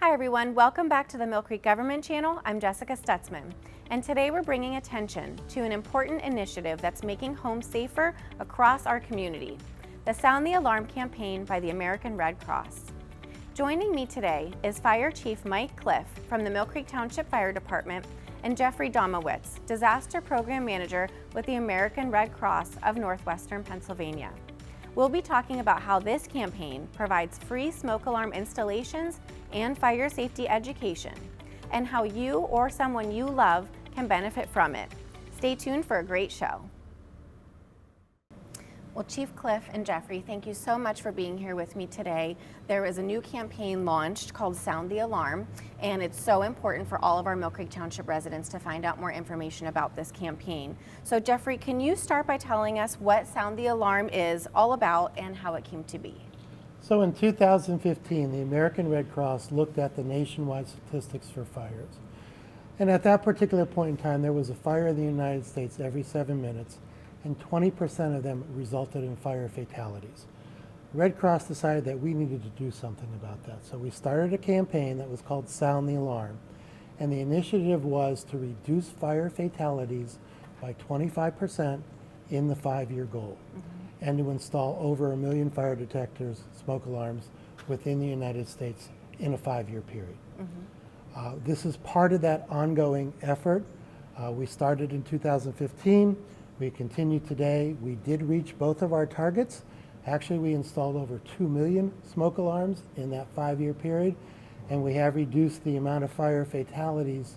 Hi everyone, welcome back to the Millcreek Government Channel. I'm Jessica Stutzman, and today we're bringing attention to an important initiative that's making homes safer across our community, the Sound the Alarm campaign by the American Red Cross. Joining me today is Fire Chief Mike Cliff from the Millcreek Township Fire Department and Geoffrey Domowicz, Disaster Program Manager with the American Red Cross of Northwestern Pennsylvania. We'll be talking about how this campaign provides free smoke alarm installations and fire safety education, and how you or someone you love can benefit from it. Stay tuned for a great show. Well, Chief Cliff and Geoffrey, thank you so much for being here with me today. There is a new campaign launched called Sound the Alarm, and it's so important for all of our Millcreek Township residents to find out more information about this campaign. So Geoffrey, can you start by telling us what Sound the Alarm is all about and how it came to be? So in 2015, the American Red Cross looked at the nationwide statistics for fires. And at that particular point in time, there was a fire in the United States every 7 minutes, and 20% of them resulted in fire fatalities. Red Cross decided that we needed to do something about that. So we started a campaign that was called Sound the Alarm. And the initiative was to reduce fire fatalities by 25% in the 5-year goal, and to install over 1 million fire detectors, smoke alarms, within the United States in a 5-year period. This is part of that ongoing effort. We started in 2015. We continue today. We did reach both of our targets. Actually, we installed over 2 million smoke alarms in that 5-year period, and we have reduced the amount of fire fatalities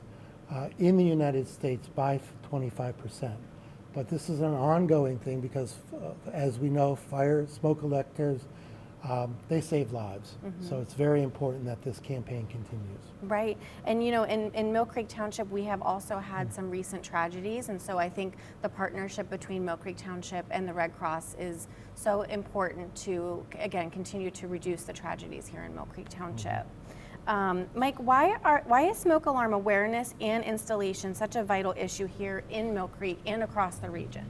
in the United States by 25%. But this is an ongoing thing because, as we know, smoke detectors, they save lives. So it's very important that this campaign continues. Right, and you know, in Millcreek Township, we have also had some recent tragedies, and so I think the partnership between Millcreek Township and the Red Cross is so important to, again, continue to reduce the tragedies here in Millcreek Township. Mike, why is smoke alarm awareness and installation such a vital issue here in Millcreek and across the region?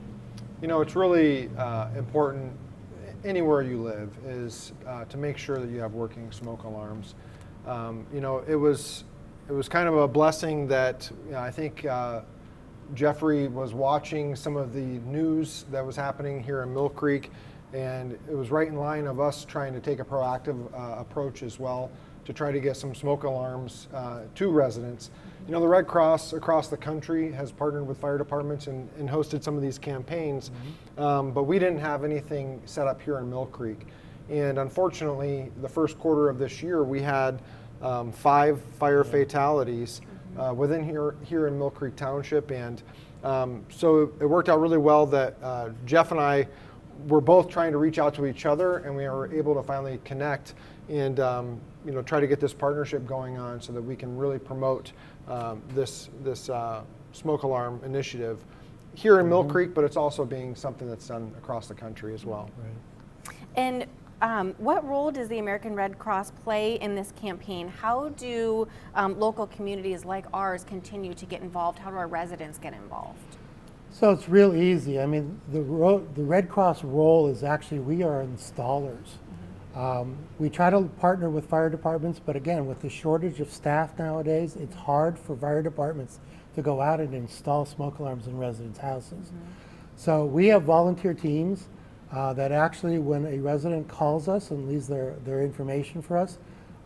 You know, it's really important anywhere you live is to make sure that you have working smoke alarms. You know, it was kind of a blessing that I think Geoffrey was watching some of the news that was happening here in Millcreek, and it was right in line of us trying to take a proactive approach as well to try to get some smoke alarms to residents. You know, the Red Cross across the country has partnered with fire departments and hosted some of these campaigns, but we didn't have anything set up here in Millcreek. And unfortunately, the first quarter of this year, we had 5 fire fatalities within here in Millcreek Township. And so it worked out really well that Jeff and I were both trying to reach out to each other, and we were able to finally connect and you know, try to get this partnership going on so that we can really promote this smoke alarm initiative here in Millcreek, but it's also being something that's done across the country as well. Right. And what role does the American Red Cross play in this campaign? How do local communities like ours continue to get involved? How do our residents get involved? So it's real easy. I mean, the Red Cross role is actually, we are installers. We try to partner with fire departments, but again, with the shortage of staff nowadays, it's hard for fire departments to go out and install smoke alarms in residents' houses. So we have volunteer teams that actually, when a resident calls us and leaves their information for us,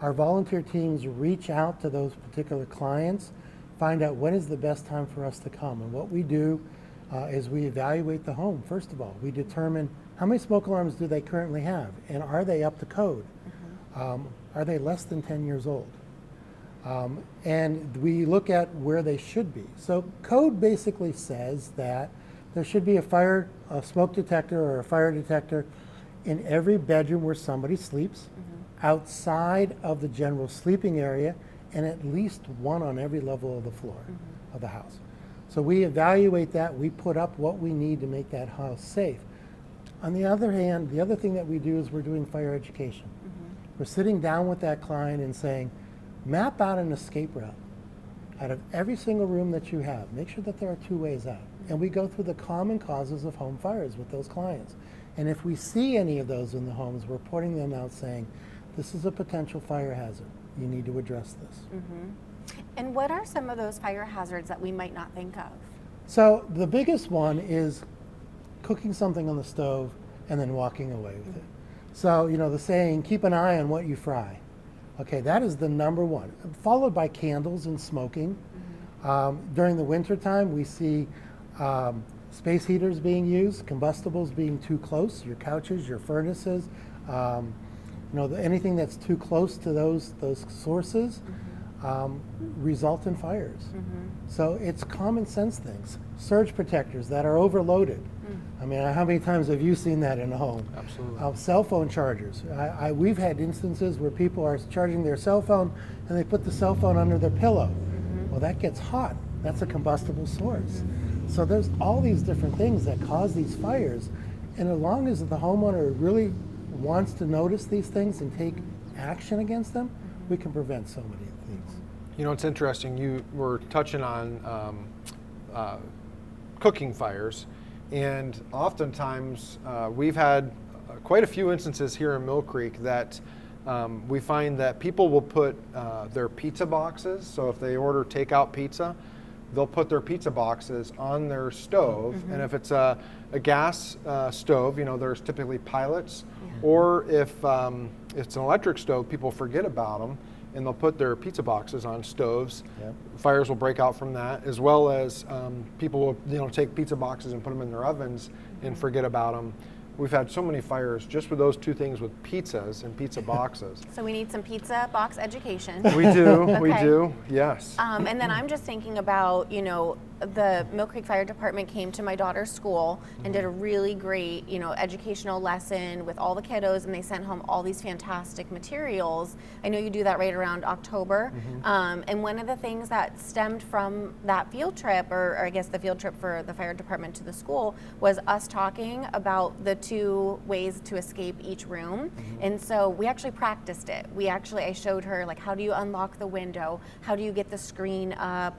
our volunteer teams reach out to those particular clients, find out when is the best time for us to come. And what we do is we evaluate the home. First of all, we determine how many smoke alarms do they currently have, and are they up to code? Are they less than 10 years old? And we look at where they should be. So code basically says that there should be a smoke detector or a fire detector in every bedroom where somebody sleeps, outside of the general sleeping area, and at least one on every level of the floor of the house. So we evaluate that, we put up what we need to make that house safe. On the other hand, the other thing that we do is we're doing fire education. We're sitting down with that client and saying, map out an escape route out of every single room that you have. Make sure that there are 2 ways out. And we go through the common causes of home fires with those clients. And if we see any of those in the homes, we're pointing them out saying, this is a potential fire hazard. you need to address this. And what are some of those fire hazards that we might not think of? So the biggest one is cooking something on the stove and then walking away with it. So, you know, the saying, keep an eye on what you fry. Okay, that is the number one, followed by candles and smoking. During the winter time, we see space heaters being used, combustibles being too close, your couches, your furnaces, you know, anything that's too close to those sources result in fires. So it's common sense things. Surge protectors that are overloaded. I mean, how many times have you seen that in a home? Absolutely. Cell phone chargers. We've had instances where people are charging their cell phone and they put the cell phone under their pillow. Well, that gets hot. That's a combustible source. So there's all these different things that cause these fires. And as long as the homeowner really wants to notice these things and take action against them, we can prevent so many things. You know, it's interesting. You were touching on cooking fires, and oftentimes we've had quite a few instances here in Millcreek that we find that people will put their pizza boxes, so if they order takeout pizza, they'll put their pizza boxes on their stove, and if it's a gas stove, you know, there's typically pilots, or if it's an electric stove, people forget about them, and they'll put their pizza boxes on stoves. Fires will break out from that, as well as people will, you know, take pizza boxes and put them in their ovens and forget about them. We've had so many fires just with those two things, with pizzas and pizza boxes. So we need some pizza box education. We do, we do, yes. And then I'm just thinking about, you know, the Millcreek Fire Department came to my daughter's school and did a really great, you know, educational lesson with all the kiddos, and they sent home all these fantastic materials. I know you do that right around October. And one of the things that stemmed from that field trip, or I guess the field trip for the fire department to the school, was us talking about the 2 ways to escape each room. And so we actually practiced it. I showed her, like, how do you unlock the window? How do you get the screen up?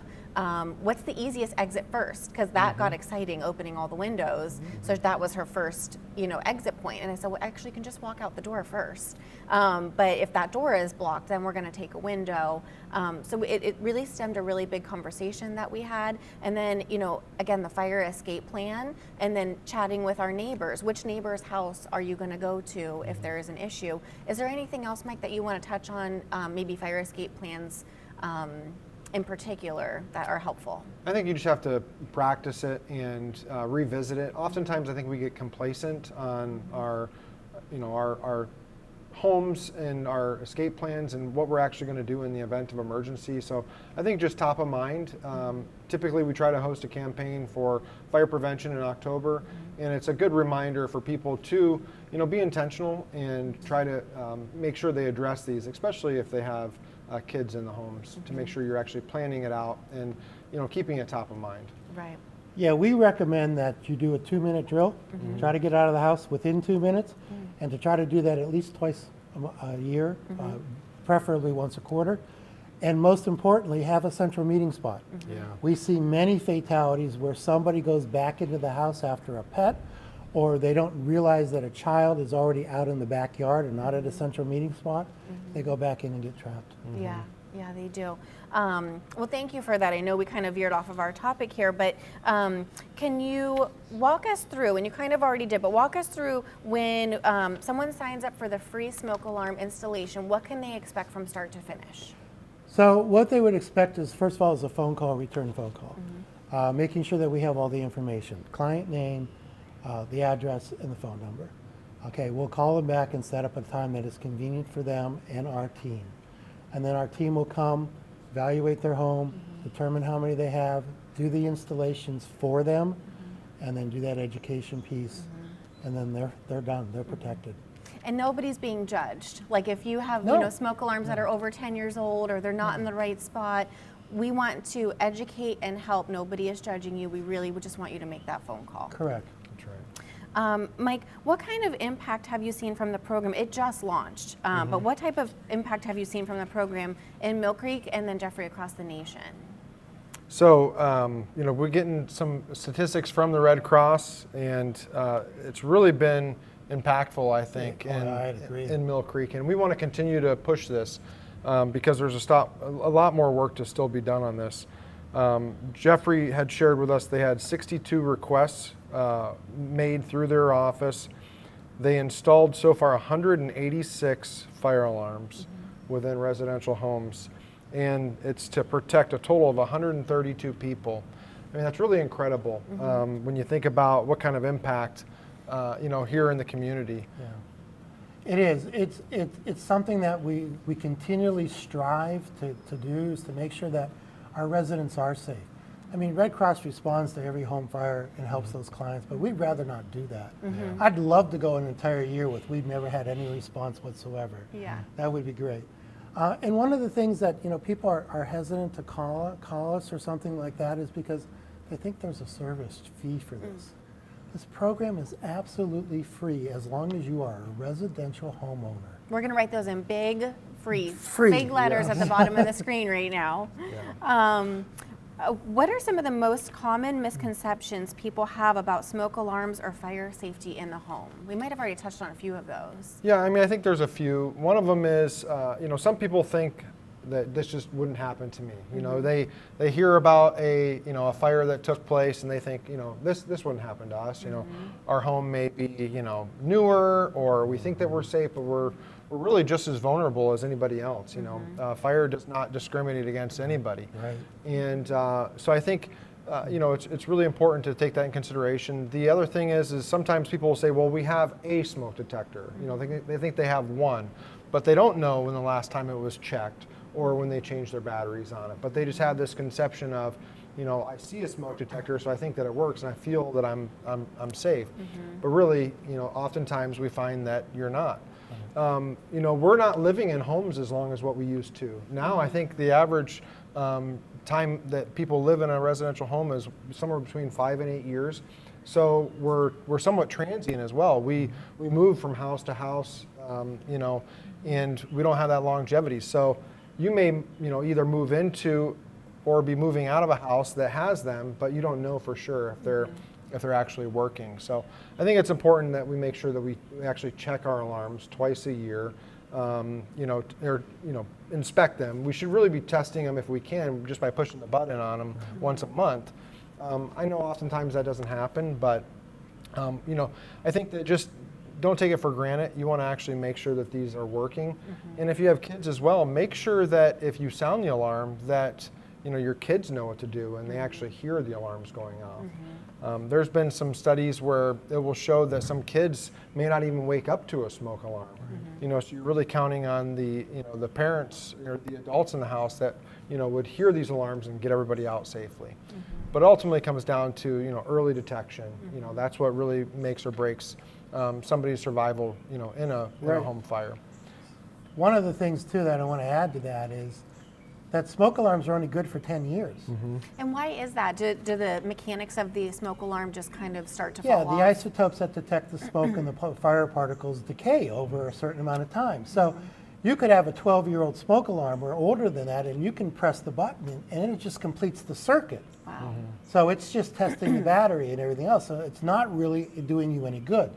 What's the easiest exit first? Because that got exciting, opening all the windows. So that was her first, you know, exit point. And I said, well, actually, you can just walk out the door first. But if that door is blocked, then we're going to take a window. So it really stemmed a really big conversation that we had. And then, you know, again, the fire escape plan, and then chatting with our neighbors. Which neighbor's house are you going to go to if there is an issue? Is there anything else, Mike, that you want to touch on, maybe fire escape plans in particular that are helpful? I think you just have to practice it and revisit it. Oftentimes I think we get complacent on our, you know, our homes and our escape plans and what we're actually going to do in the event of emergency. So I think just top of mind. Typically we try to host a campaign for fire prevention in October, and it's a good reminder for people to, you know, be intentional and try to make sure they address these, especially if they have kids in the homes, to make sure you're actually planning it out and, you know, keeping it top of mind. Right. Yeah, we recommend that you do a 2-minute drill. Try to get out of the house within 2 minutes, and to try to do that at least twice a year, preferably once a quarter. And most importantly, have a central meeting spot. We see many fatalities where somebody goes back into the house after a pet, or they don't realize that a child is already out in the backyard and not at a central meeting spot. They go back in and get trapped. Yeah, they do. Well, thank you for that. I know we kind of veered off of our topic here, but can you walk us through, and you kind of already did, but walk us through when someone signs up for the free smoke alarm installation, what can they expect from start to finish? So what they would expect is, first of all, is a phone call, return phone call, making sure that we have all the information, client name, the address, and the phone number. Okay, we'll call them back and set up a time that is convenient for them and our team. And then our team will come, evaluate their home, determine how many they have, do the installations for them, and then do that education piece, and then they're done, they're protected. And nobody's being judged. Like if you have, you know, smoke alarms that are over 10 years old, or they're not in the right spot, we want to educate and help. Nobody is judging you. We really would just want you to make that phone call. Correct. Mike, what kind of impact have you seen from the program? It just launched, but what type of impact have you seen from the program in Millcreek and then Geoffrey across the nation? So, you know, we're getting some statistics from the Red Cross, and it's really been impactful, I think, in Millcreek, and we want to continue to push this. because there's a lot more work to still be done on this. Geoffrey had shared with us they had 62 requests made through their office. They installed so far 186 fire alarms within residential homes, and it's to protect a total of 132 people. I mean, that's really incredible when you think about what kind of impact, here in the community. Yeah. It is. It's something that we continually strive to do, is to make sure that our residents are safe. I mean, Red Cross responds to every home fire and helps those clients, but we'd rather not do that. I'd love to go an entire year with we've never had any response whatsoever. Yeah. That would be great. And one of the things that people are hesitant to call us or something like that is because they think there's a service fee for this. This program is absolutely free as long as you are a residential homeowner. We're going to write those in big, big letters yeah. at the bottom of the screen right now. What are some of the most common misconceptions people have about smoke alarms or fire safety in the home? We might have already touched on a few of those. Yeah, I mean, I think there's a few. One of them is, some people think that this just wouldn't happen to me. They hear about a fire that took place and they think, this wouldn't happen to us. Our home may be, newer, or we think that we're safe, but we're really just as vulnerable as anybody else. Fire does not discriminate against anybody. Right. And so I think, it's really important to take that in consideration. The other thing is sometimes people will say, well, we have a smoke detector. They think they have one, but they don't know when the last time it was checked or when they changed their batteries on it. But they just have this conception of, I see a smoke detector, so I think that it works, and I feel that I'm safe. But really, oftentimes we find that you're not. We're not living in homes as long as what we used to. Now I think the average time that people live in a residential home is somewhere between 5 and 8 years. So we're somewhat transient as well. We move from house to house, and we don't have that longevity. So you may either move into or be moving out of a house that has them, but you don't know for sure if they're actually working. So I think it's important that we make sure that we actually check our alarms twice a year, inspect them. We should really be testing them if we can, just by pushing the button on them once a month. I know oftentimes that doesn't happen, but I think that just don't take it for granted. You want to actually make sure that these are working. And if you have kids as well, make sure that if you sound the alarm that your kids know what to do and they actually hear the alarms going off. There's been some studies where it will show that some kids may not even wake up to a smoke alarm. So you're really counting on the parents or the adults in the house that would hear these alarms and get everybody out safely. But ultimately it comes down to early detection. That's what really makes or breaks somebody's survival in a home fire. One of the things too that I want to add to that is that smoke alarms are only good for 10 years. And why is that? Do the mechanics of the smoke alarm just kind of start to fall off? Yeah, the isotopes that detect the smoke and the fire particles decay over a certain amount of time. So you could have a 12-year-old smoke alarm or older than that, and you can press the button and it just completes the circuit. Wow. So it's just testing the battery and everything else. So it's not really doing you any good.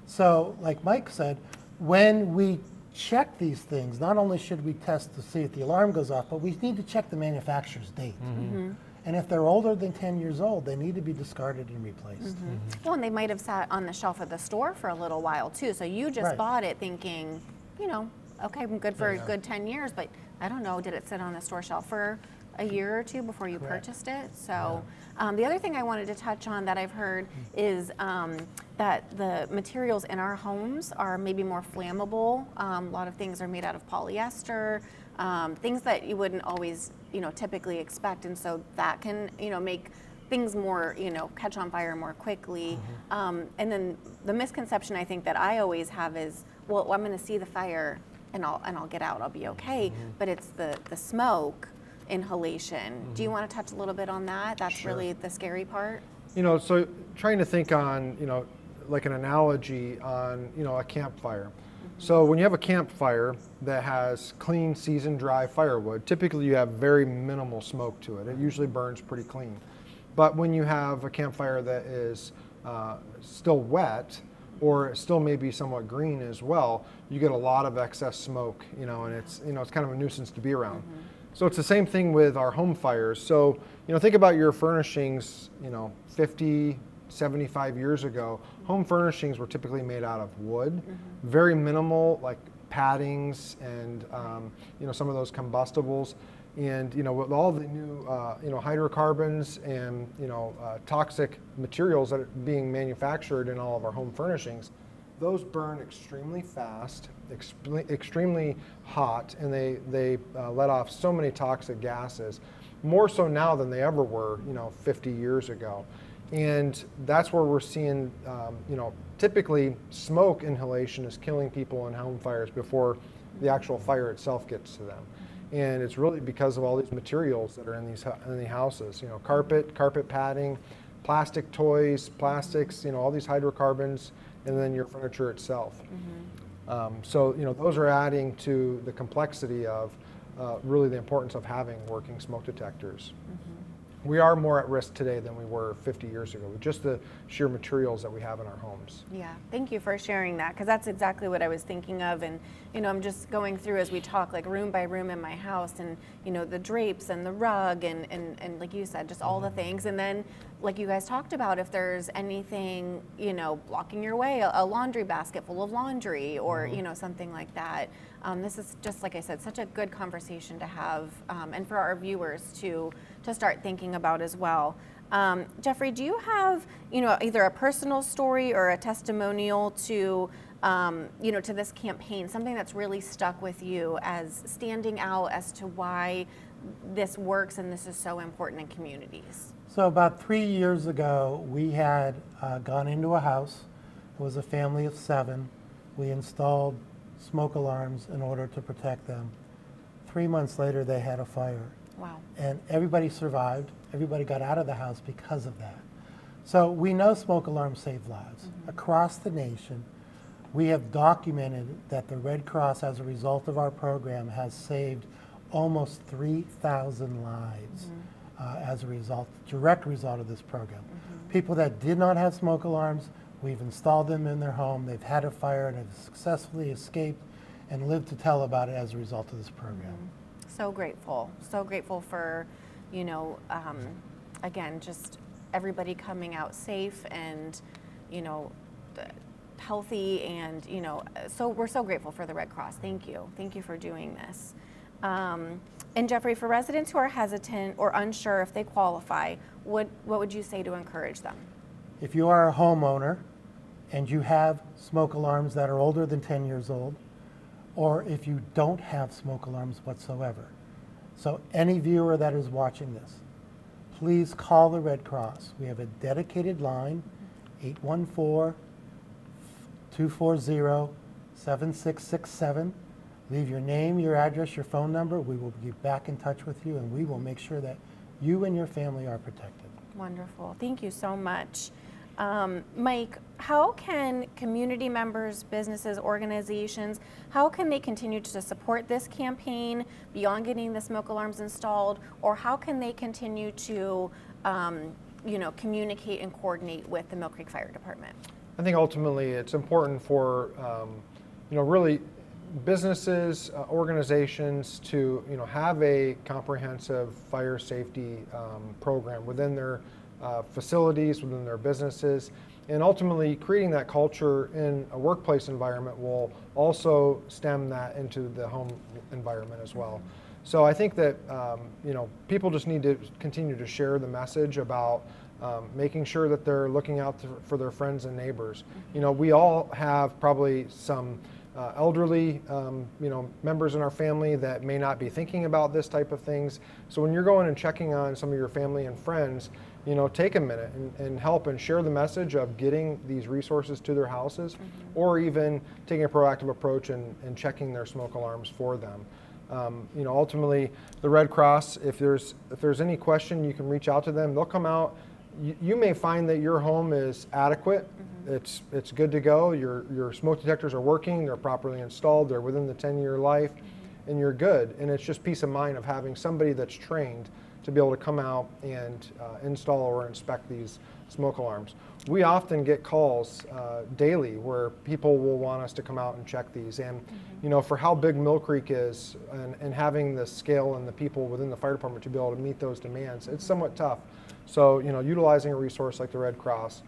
So like Mike said, when we check these things, not only should we test to see if the alarm goes off, but we need to check the manufacturer's date. And if they're older than 10 years old, they need to be discarded and replaced. Well, and they might have sat on the shelf at the store for a little while too. So you just bought it thinking, okay, I'm good for a good 10 years, but I don't know, did it sit on the store shelf for a year or two before you purchased it? So the other thing I wanted to touch on that I've heard is that the materials in our homes are maybe more flammable. A lot of things are made out of polyester, things that you wouldn't always, typically expect, and so that can, make things more, catch on fire more quickly. And then the misconception I think that I always have is, well, I'm going to see the fire and I'll get out, I'll be okay. But it's the smoke inhalation. Do you want to touch a little bit on that? That's really the scary part. So trying to think on, like an analogy on, a campfire. So when you have a campfire that has clean, seasoned, dry firewood, typically you have very minimal smoke to it. It usually burns pretty clean. But when you have a campfire that is still wet, or it still may be somewhat green as well, you get a lot of excess smoke, and it's kind of a nuisance to be around. So it's the same thing with our home fires. So, think about your furnishings, 50, 75 years ago. Home furnishings were typically made out of wood, very minimal, like paddings and, some of those combustibles. And, with all the new, hydrocarbons and, toxic materials that are being manufactured in all of our home furnishings, those burn extremely fast, extremely hot, and they let off so many toxic gases, more so now than they ever were, 50 years ago. And that's where we're seeing, typically smoke inhalation is killing people in home fires before the actual fire itself gets to them. And it's really because of all these materials that are in the houses, carpet padding, plastic toys, plastics, all these hydrocarbons, and then your furniture itself. So, those are adding to the complexity of really the importance of having working smoke detectors. We are more at risk today than we were 50 years ago with just the sheer materials that we have in our homes. Yeah, thank you for sharing that, because that's exactly what I was thinking of. And, I'm just going through as we talk, like room by room in my house, and, the drapes and the rug and like you said, just all the things. And then, like you guys talked about, if there's anything, blocking your way, a laundry basket full of laundry or, something like that. This is just, like I said, such a good conversation to have, and for our viewers to start thinking about as well. Geoffrey, do you have, either a personal story or a testimonial to, to this campaign, something that's really stuck with you as standing out as to why this works and this is so important in communities? So about 3 years ago, we had gone into a house. It was a family of 7. We installed smoke alarms in order to protect them. 3 months later, they had a fire. Wow. And everybody survived. Everybody got out of the house because of that. So we know smoke alarms save lives. Across the nation, we have documented that the Red Cross, as a result of our program, has saved almost 3,000 lives as a result, direct result of this program. People that did not have smoke alarms, we've installed them in their home. They've had a fire and have successfully escaped and lived to tell about it as a result of this program. So grateful for, again, just everybody coming out safe and, healthy, and, so we're so grateful for the Red Cross. Thank you for doing this. And Geoffrey, for residents who are hesitant or unsure if they qualify, what would you say to encourage them? If you are a homeowner and you have smoke alarms that are older than 10 years old, or if you don't have smoke alarms whatsoever. So any viewer that is watching this, please call the Red Cross. We have a dedicated line, 814-240-7667. Leave your name, your address, your phone number. We will get back in touch with you, and we will make sure that you and your family are protected. Wonderful. Thank you so much. Mike, how can community members, businesses, organizations, how can they continue to support this campaign beyond getting the smoke alarms installed, or how can they continue to, communicate and coordinate with the Millcreek Fire Department? I think ultimately it's important for, really businesses, organizations to, have a comprehensive fire safety program within their facilities, within their businesses, and ultimately creating that culture in a workplace environment will also stem that into the home environment as well. So I think that people just need to continue to share the message about making sure that they're looking out for their friends and neighbors. We all have probably some elderly, members in our family that may not be thinking about this type of things. So when you're going and checking on some of your family and friends, take a minute and help and share the message of getting these resources to their houses, or even taking a proactive approach and checking their smoke alarms for them. Ultimately, the Red Cross, if there's any question, you can reach out to them. They'll come out. You may find that your home is adequate. It's good to go. Your smoke detectors are working. They're properly installed. They're within the 10-year life, and you're good. And it's just peace of mind of having somebody that's trained to be able to come out and install or inspect these smoke alarms. We often get calls daily where people will want us to come out and check these. And you know, for how big Millcreek is and having the scale and the people within the fire department to be able to meet those demands, it's somewhat tough. So, you know, utilizing a resource like the Red Cross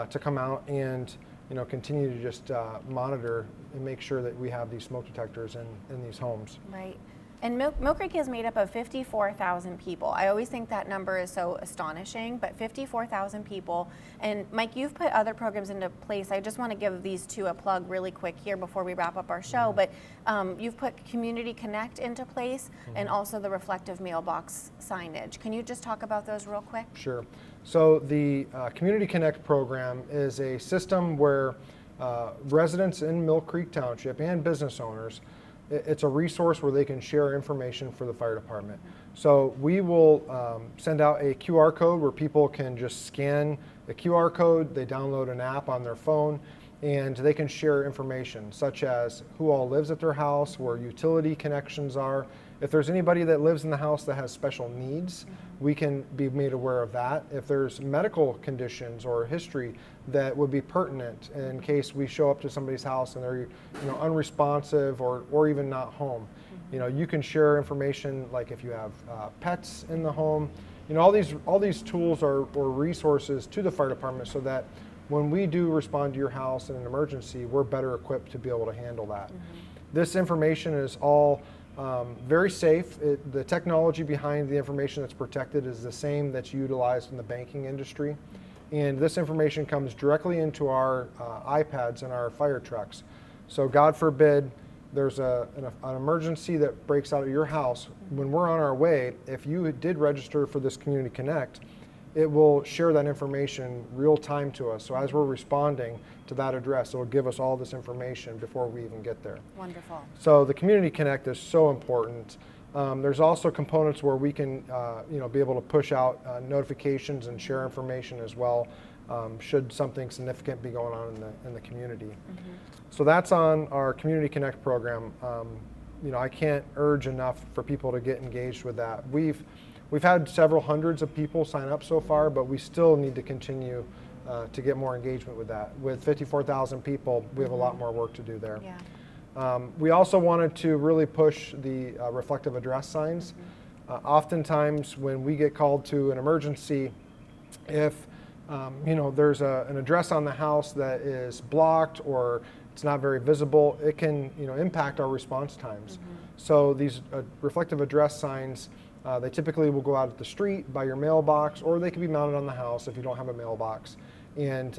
to come out and, you know, continue to just monitor and make sure that we have these smoke detectors in these homes. Right. And Millcreek is made up of 54,000 people. I always think that number is so astonishing, but 54,000 people. And Mike, you've put other programs into place. I just want to give these two a plug really quick here before we wrap up our show, but you've put Community Connect into place and also the reflective mailbox signage. Can you just talk about those real quick? Sure. So the Community Connect program is a system where residents in Millcreek Township and business owners, it's a resource where they can share information for the fire department. So we will send out a QR code where people can just scan the QR code, they download an app on their phone, and they can share information such as who all lives at their house, where utility connections are. If there's anybody that lives in the house that has special needs, we can be made aware of that. If there's medical conditions or history that would be pertinent in case we show up to somebody's house and they're, you know, unresponsive or even not home, you know, you can share information like if you have pets in the home. You know, all these tools or resources to the fire department so that when we do respond to your house in an emergency, we're better equipped to be able to handle that. This information is all very safe. The technology behind the information that's protected is the same that's utilized in the banking industry. And this information comes directly into our iPads and our fire trucks. So God forbid there's an emergency that breaks out at your house. When we're on our way, if you did register for this Community Connect, it will share that information real time to us. So as we're responding to that address, it will give us all this information before we even get there. Wonderful. So the Community Connect is so important. There's also components where we can you know, be able to push out notifications and share information as well, should something significant be going on in the community. So that's on our Community Connect program. You know, I can't urge enough for people to get engaged with that. We've had several hundreds of people sign up so far, but we still need to continue to get more engagement with that. With 54,000 people, we have a lot more work to do there. Yeah. We also wanted to really push the reflective address signs. Oftentimes when we get called to an emergency, if you know, there's an address on the house that is blocked or it's not very visible, it can, you know, impact our response times. So these reflective address signs, they typically will go out at the street by your mailbox, or they can be mounted on the house if you don't have a mailbox. And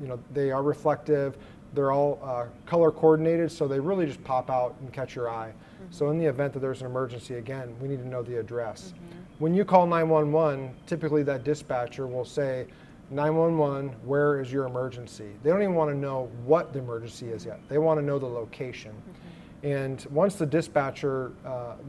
you know, they are reflective. They're all color coordinated, so they really just pop out and catch your eye. So in the event that there's an emergency, again, we need to know the address. When you call 911, typically that dispatcher will say, 911, where is your emergency? They don't even want to know what the emergency is yet. They want to know the location. And once the dispatcher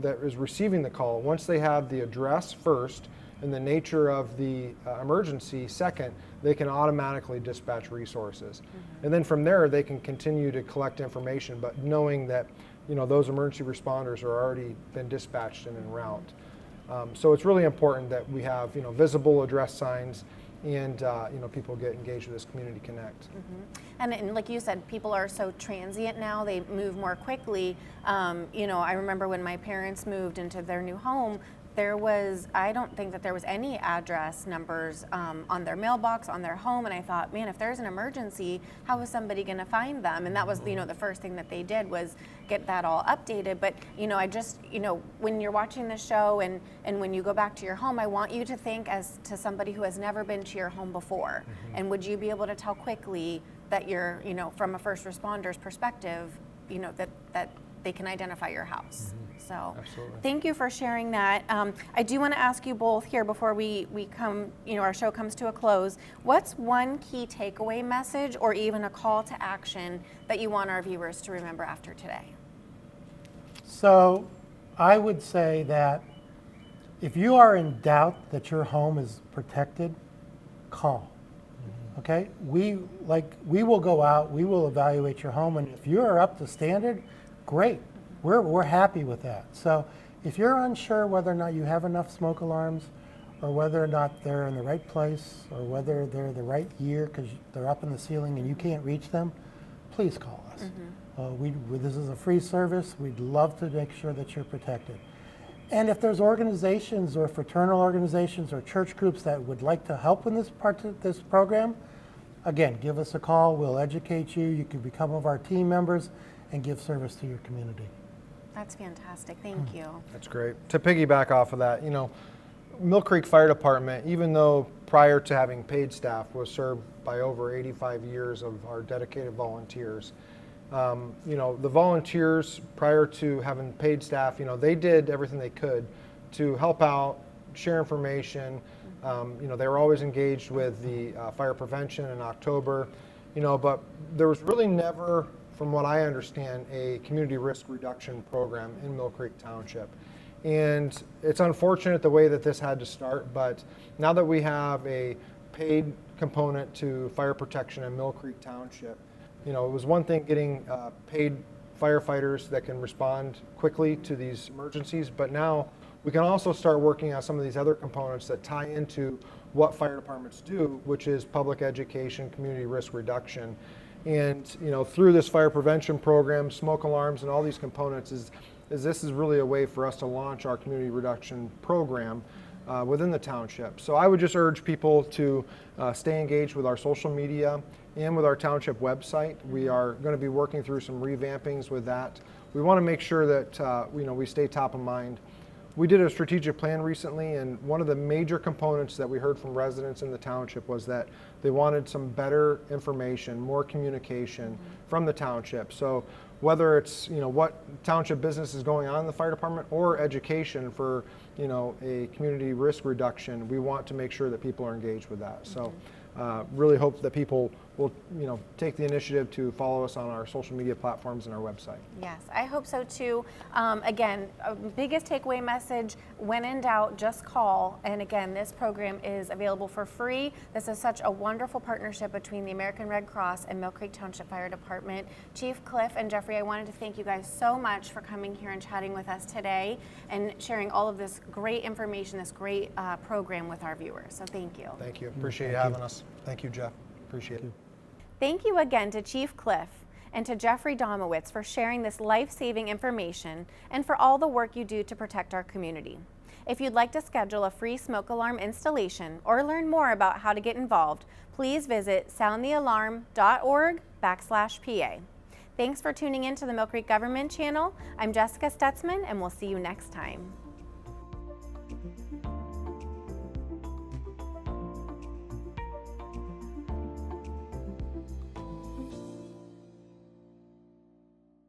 that is receiving the call, once they have the address first and the nature of the emergency second, they can automatically dispatch resources. And then from there, they can continue to collect information, but knowing that, you know, those emergency responders are already been dispatched and en route. So it's really important that we have, you know, visible address signs and you know, people get engaged with this Community Connect. And like you said, people are so transient now, they move more quickly. You know, I remember when my parents moved into their new home, I don't think that there was any address numbers on their mailbox, on their home, and I thought, man, if there's an emergency, how is somebody going to find them? And that was, you know, the first thing that they did was get that all updated. But, you know, I just, you know, when you're watching the show and when you go back to your home, I want you to think as to somebody who has never been to your home before. And would you be able to tell quickly that you're, you know, from a first responder's perspective, you know, that they can identify your house? So Absolutely. Thank you for sharing that. I do want to ask you both here before we come, you know, our show comes to a close. What's one key takeaway message or even a call to action that you want our viewers to remember after today? So I would say that if you are in doubt that your home is protected, call. Okay? We will go out, we will evaluate your home, and if you are up to standard, great. We're happy with that. So If you're unsure whether or not you have enough smoke alarms, or whether or not they're in the right place, or whether they're the right year because they're up in the ceiling and you can't reach them, please call us. This is a free service. We'd love to make sure that you're protected. And if there's organizations or fraternal organizations or church groups that would like to help in this program, again, give us a call. We'll educate you. You can become one of our team members and give service to your community. That's fantastic. Thank you. That's great. To piggyback off of that, Millcreek Fire Department, even though prior to having paid staff, was served by over 85 years of our dedicated volunteers. The volunteers, prior to having paid staff, they did everything they could to help out, share information. They were always engaged with the fire prevention in October, but there was really never, from what I understand, a community risk reduction program in Millcreek Township. And it's unfortunate the way that this had to start, but now that we have a paid component to fire protection in Millcreek Township, it was one thing getting paid firefighters that can respond quickly to these emergencies, but now we can also start working on some of these other components that tie into what fire departments do, which is public education, community risk reduction. And through this fire prevention program, smoke alarms, and all these components, this is really a way for us to launch our community reduction program within the township. So I would just urge people to stay engaged with our social media and with our township website. We are going to be working through some revampings with that. We want to make sure that we stay top of mind. We did a strategic plan recently, and one of the major components that we heard from residents in the township was that they wanted some better information, more communication from the township. So whether it's what township business is going on in the fire department or education for a community risk reduction, we want to make sure that people are engaged with that. So really hope that people will take the initiative to follow us on our social media platforms and our website. Yes, I hope so too. Again, biggest takeaway message, when in doubt, just call. And again, this program is available for free. This is such a wonderful partnership between the American Red Cross and Millcreek Township Fire Department. Chief Cliff and Geoffrey, I wanted to thank you guys so much for coming here and chatting with us today and sharing all of this great information, this great program with our viewers. So thank you. Thank you. Appreciate you having us. Thank you, Jeff. Appreciate it. Thank you again to Chief Cliff and to Geoffrey Domowicz for sharing this life-saving information and for all the work you do to protect our community. If you'd like to schedule a free smoke alarm installation or learn more about how to get involved, please visit soundthealarm.org/PA. Thanks for tuning in to the Millcreek Government Channel. I'm Jessica Stutzman, and we'll see you next time.